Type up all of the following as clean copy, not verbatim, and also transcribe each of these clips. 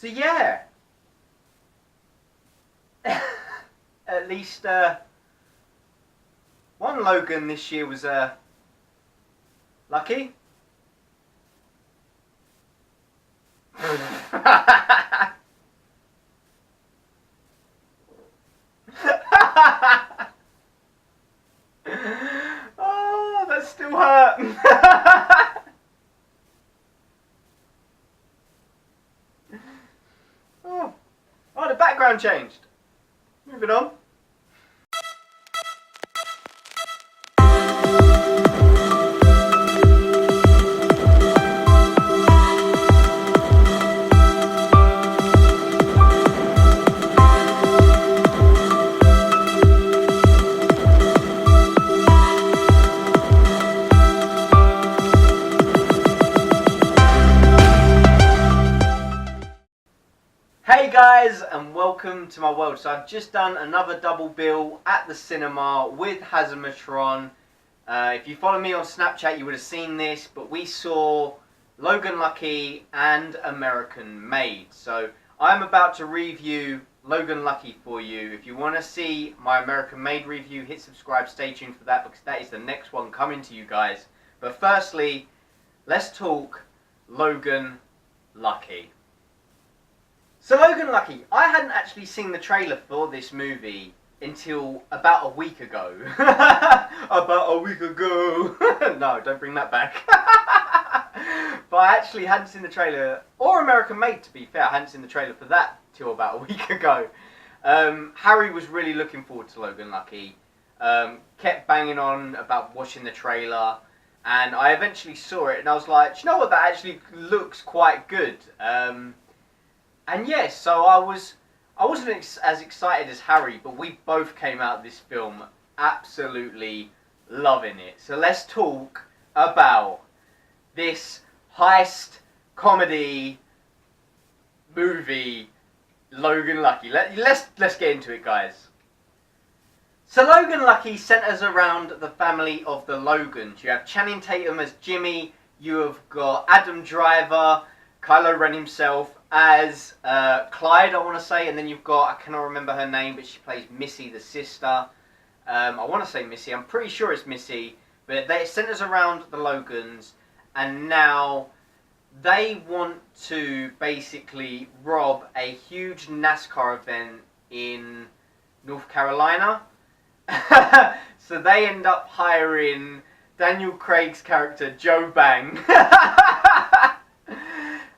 So yeah, at least one Logan this year was lucky. Oh, that still hurt. Oh, the background changed. Moving on. Hey guys, and welcome to my world. So I've just done another double bill at the cinema with Hazzahmatron. If you follow me on Snapchat, you would have seen this, but we saw Logan Lucky and American Made. So I'm about to review Logan Lucky for you. If you want to see my American Made review, hit subscribe, stay tuned for that, because that is the next one coming to you guys. But firstly, let's talk Logan Lucky. So Logan Lucky, I hadn't actually seen the trailer for this movie until about a week ago. About a week ago. No, don't bring that back. But I actually hadn't seen the trailer, or American Made to be fair, I hadn't seen the trailer for that till about a week ago. Harry was really looking forward to Logan Lucky. Kept banging on about watching the trailer. And I eventually saw it and I was like, you know what, that actually looks quite good. And yes, so I wasn't as excited as Harry, but we both came out of this film absolutely loving it. So let's talk about this heist comedy movie, Logan Lucky. Let's get into it, guys. So Logan Lucky centers around the family of the Logans. You have Channing Tatum as Jimmy. You have got Adam Driver, Kylo Ren himself, as Clyde, I want to say, and then you've got, I cannot remember her name, but she plays Missy, the sister. I want to say Missy, I'm pretty sure it's Missy, but it centers around the Logans, and now they want to basically rob a huge NASCAR event in North Carolina. So they end up hiring Daniel Craig's character, Joe Bang.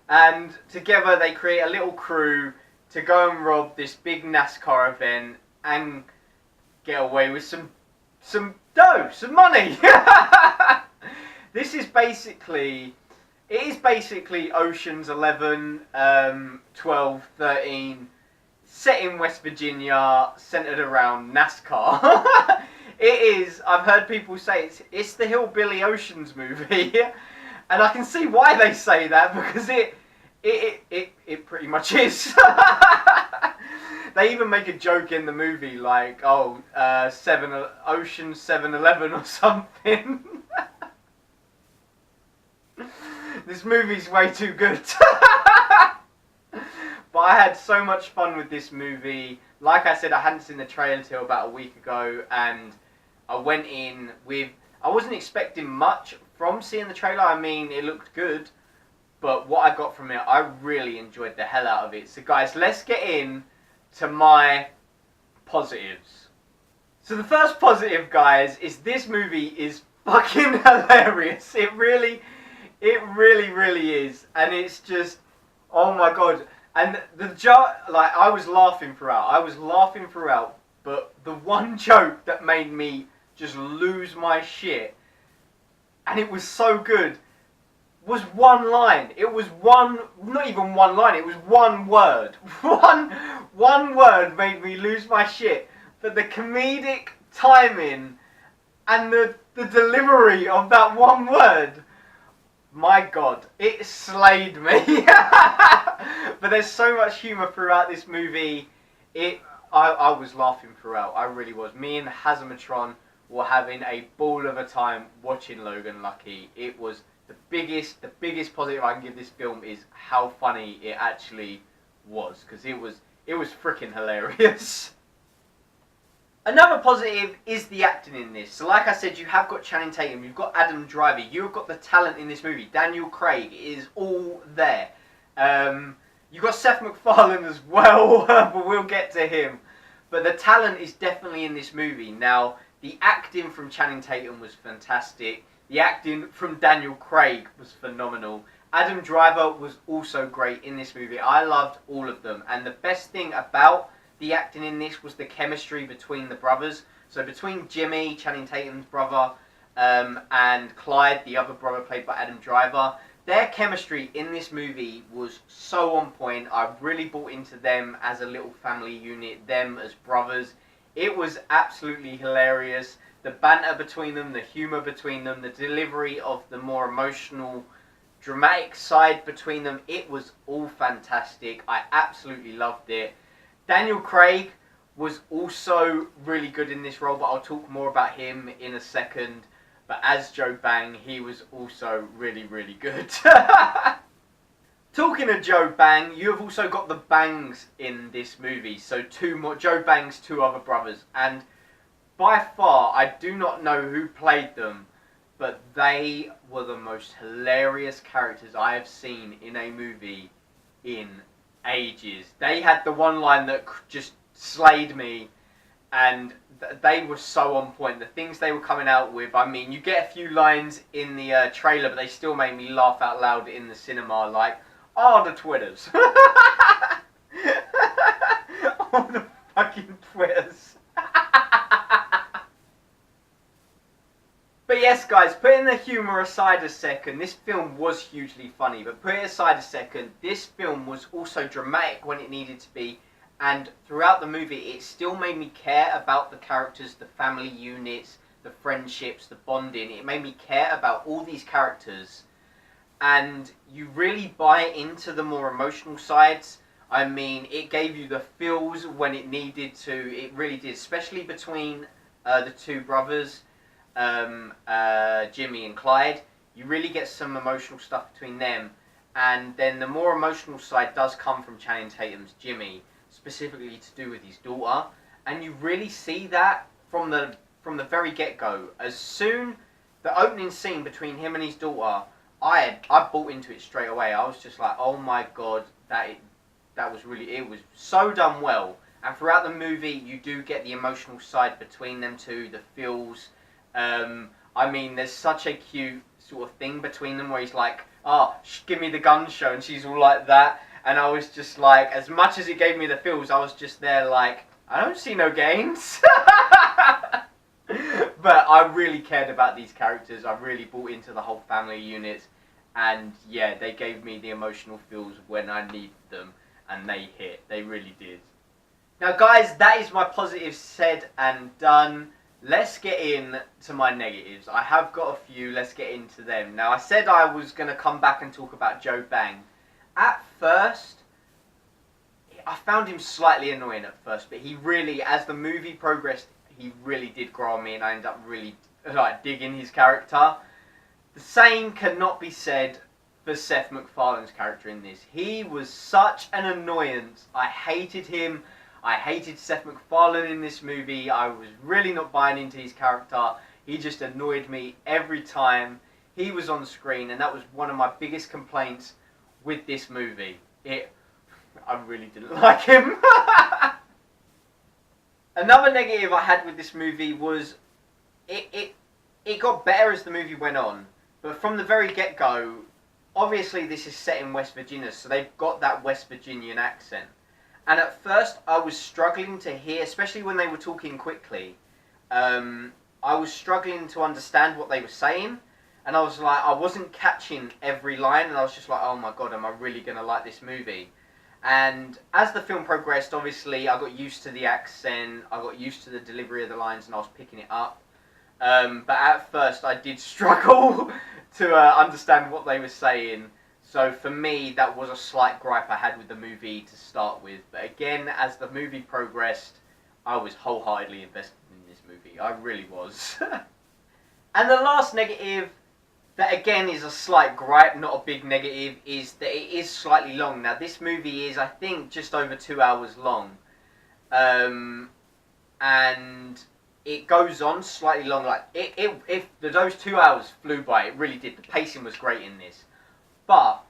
And together they create a little crew to go and rob this big NASCAR event and get away with some dough, some money. This is basically, it is basically Ocean's 11, 12, 13, set in West Virginia, centered around NASCAR. It is, I've heard people say it's the Hillbilly Oceans movie. And I can see why they say that, because it pretty much is. They even make a joke in the movie like, oh, Ocean 7-Eleven or something. This movie's way too good. But I had so much fun with this movie. Like I said, I hadn't seen the trailer till about a week ago, and I went in with, I wasn't expecting much from seeing the trailer. I mean, it looked good, but what I got from it, I really enjoyed the hell out of it. So guys, let's get in to my positives. So the first positive, guys, is this movie is fucking hilarious. It really is. And it's just, oh my god. And like, I was laughing throughout, but the one joke that made me just lose my shit, and it was so good, was one line. It was one, not even one line, it was one word. One word made me lose my shit. But the comedic timing and the delivery of that one word, my god, it slayed me. But there's so much humour throughout this movie. I was laughing throughout. I really was. Me and Hazzahmatron were having a ball of a time watching Logan Lucky. It was the biggest positive I can give this film is how funny it actually was, because it was freaking hilarious. Another positive is the acting in this. So like I said, you have got Channing Tatum, you've got Adam Driver, you've got the talent in this movie. Daniel Craig is all there. You've got Seth MacFarlane as well, but we'll get to him. But the talent is definitely in this movie. Now, the acting from Channing Tatum was fantastic. The acting from Daniel Craig was phenomenal. Adam Driver was also great in this movie. I loved all of them. And the best thing about the acting in this was the chemistry between the brothers. So between Jimmy, Channing Tatum's brother, and Clyde, the other brother played by Adam Driver, their chemistry in this movie was so on point. I really bought into them as a little family unit, them as brothers. It was absolutely hilarious. The banter between them, the humour between them, the delivery of the more emotional, dramatic side between them, it was all fantastic. I absolutely loved it. Daniel Craig was also really good in this role, but I'll talk more about him in a second. But as Joe Bang, he was also really, really good. Talking of Joe Bang, you have also got the Bangs in this movie. So Joe Bang's two other brothers. And by far, I do not know who played them, but they were the most hilarious characters I have seen in a movie in ages. They had the one line that just slayed me, and they were so on point. The things they were coming out with, I mean, you get a few lines in the trailer, but they still made me laugh out loud in the cinema, like, oh, the Twitters. Oh, the fucking Twitters. But yes, guys, putting the humour aside a second, this film was hugely funny, but put it aside a second, this film was also dramatic when it needed to be, and throughout the movie, it still made me care about the characters, the family units, the friendships, the bonding. It made me care about all these characters, and you really buy into the more emotional sides. I mean, it gave you the feels when it needed to. It really did, especially between the two brothers, Jimmy and Clyde. You really get some emotional stuff between them, and then the more emotional side does come from Channing Tatum's Jimmy, specifically to do with his daughter, and you really see that from the very get-go. As soon the opening scene between him and his daughter, I bought into it straight away. I was just like, oh my god, that was really, it was so done well. And throughout the movie, you do get the emotional side between them two, the feels. I mean, there's such a cute sort of thing between them where he's like, oh, give me the gun show, and she's all like that. And I was just like, as much as it gave me the feels, I was just there like, I don't see no gains. But I really cared about these characters. I really bought into the whole family unit. And yeah, they gave me the emotional feels when I needed them. And they hit. They really did. Now guys, that is my positives said and done. Let's get in to my negatives. I have got a few. Let's get into them. Now, I said I was going to come back and talk about Joe Bang. At first, I found him slightly annoying at first, but he really, as the movie progressed, he really did grow on me, and I ended up really digging his character. The same cannot be said for Seth MacFarlane's character in this. He was such an annoyance. I hated him. I hated Seth MacFarlane in this movie. I was really not buying into his character. He just annoyed me every time he was on screen, and that was one of my biggest complaints with this movie. I really didn't like him. Another negative I had with this movie was it got better as the movie went on, but from the very get-go, obviously this is set in West Virginia, so they've got that West Virginian accent. And at first, I was struggling to hear, especially when they were talking quickly, I was struggling to understand what they were saying. And I was like, I wasn't catching every line, and I was just like, oh my god, am I really going to like this movie? And as the film progressed, obviously, I got used to the accent, I got used to the delivery of the lines, and I was picking it up. But at first, I did struggle to understand what they were saying. So for me, that was a slight gripe I had with the movie to start with. But again, as the movie progressed, I was wholeheartedly invested in this movie. I really was. And the last negative that again is a slight gripe, not a big negative, is that it is slightly long. Now this movie is, I think, just over 2 hours long. And it goes on slightly long. Like if those 2 hours flew by, it really did. The pacing was great in this, but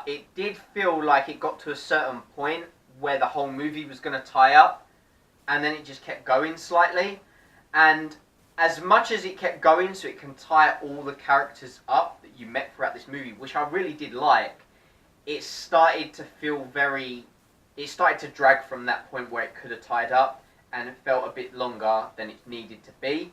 it did feel like it got to a certain point where the whole movie was going to tie up, and then it just kept going slightly. And as much as it kept going, so it can tie all the characters up that you met throughout this movie, which I really did like, it started to feel very. It started to drag from that point where it could have tied up, and it felt a bit longer than it needed to be.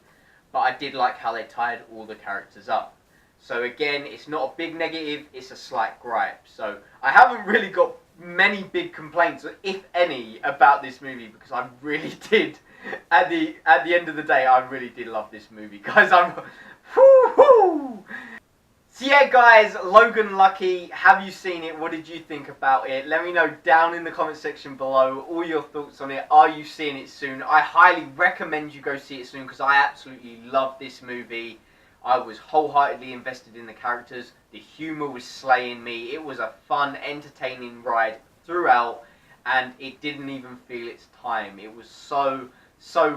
But I did like how they tied all the characters up. So again, it's not a big negative, it's a slight gripe. So I haven't really got many big complaints, if any, about this movie, because I really did. At the end of the day, I really did love this movie, guys. Woo-hoo! So yeah, guys, Logan Lucky, have you seen it? What did you think about it? Let me know down in the comment section below all your thoughts on it. Are you seeing it soon? I highly recommend you go see it soon, because I absolutely love this movie. I was wholeheartedly invested in the characters. The humour was slaying me. It was a fun, entertaining ride throughout, and it didn't even feel its time. It was so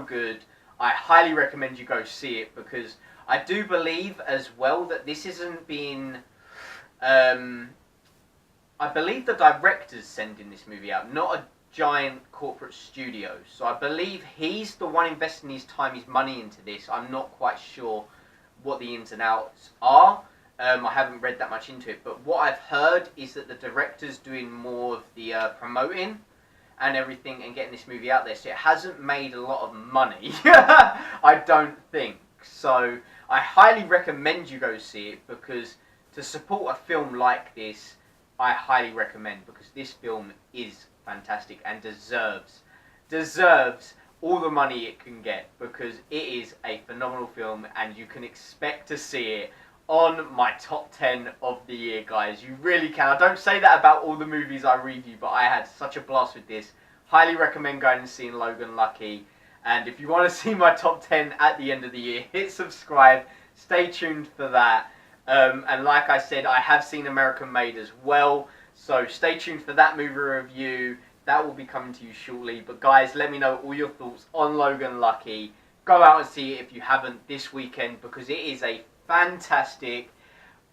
good. I highly recommend you go see it, because I do believe as well that this isn't being... I believe the director's sending this movie out, not a giant corporate studio. So I believe he's the one investing his time, his money into this. I'm not quite sure what the ins and outs are. I haven't read that much into it. But what I've heard is that the director's doing more of the promoting and everything and getting this movie out there. So it hasn't made a lot of money, I don't think. So I highly recommend you go see it, because to support a film like this, I highly recommend, because this film is fantastic and deserves all the money it can get, because it is a phenomenal film, and you can expect to see it on my top 10 of the year, guys. You really can. I don't say that about all the movies I review, but I had such a blast with this. Highly recommend going and seeing Logan Lucky. And if you want to see my top 10 at the end of the year, hit subscribe. Stay tuned for that. And like I said, I have seen American Made as well. So stay tuned for that movie review. That will be coming to you shortly. But guys, let me know all your thoughts on Logan Lucky. Go out and see it if you haven't this weekend, because it is a fantastic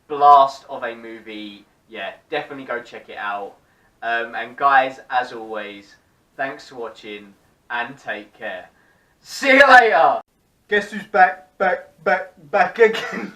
blast of a movie. Yeah, definitely go check it out. And guys, as always, thanks for watching and take care. See you later. Guess who's back again.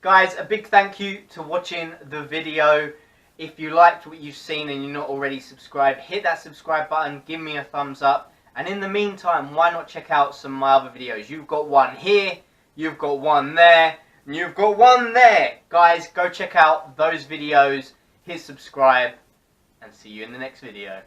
Guys, a big thank you to watching the video. If you liked what you've seen and you're not already subscribed, hit that subscribe button, give me a thumbs up. And in the meantime, why not check out some of my other videos? You've got one here, you've got one there, and you've got one there. Guys, go check out those videos, hit subscribe, and see you in the next video.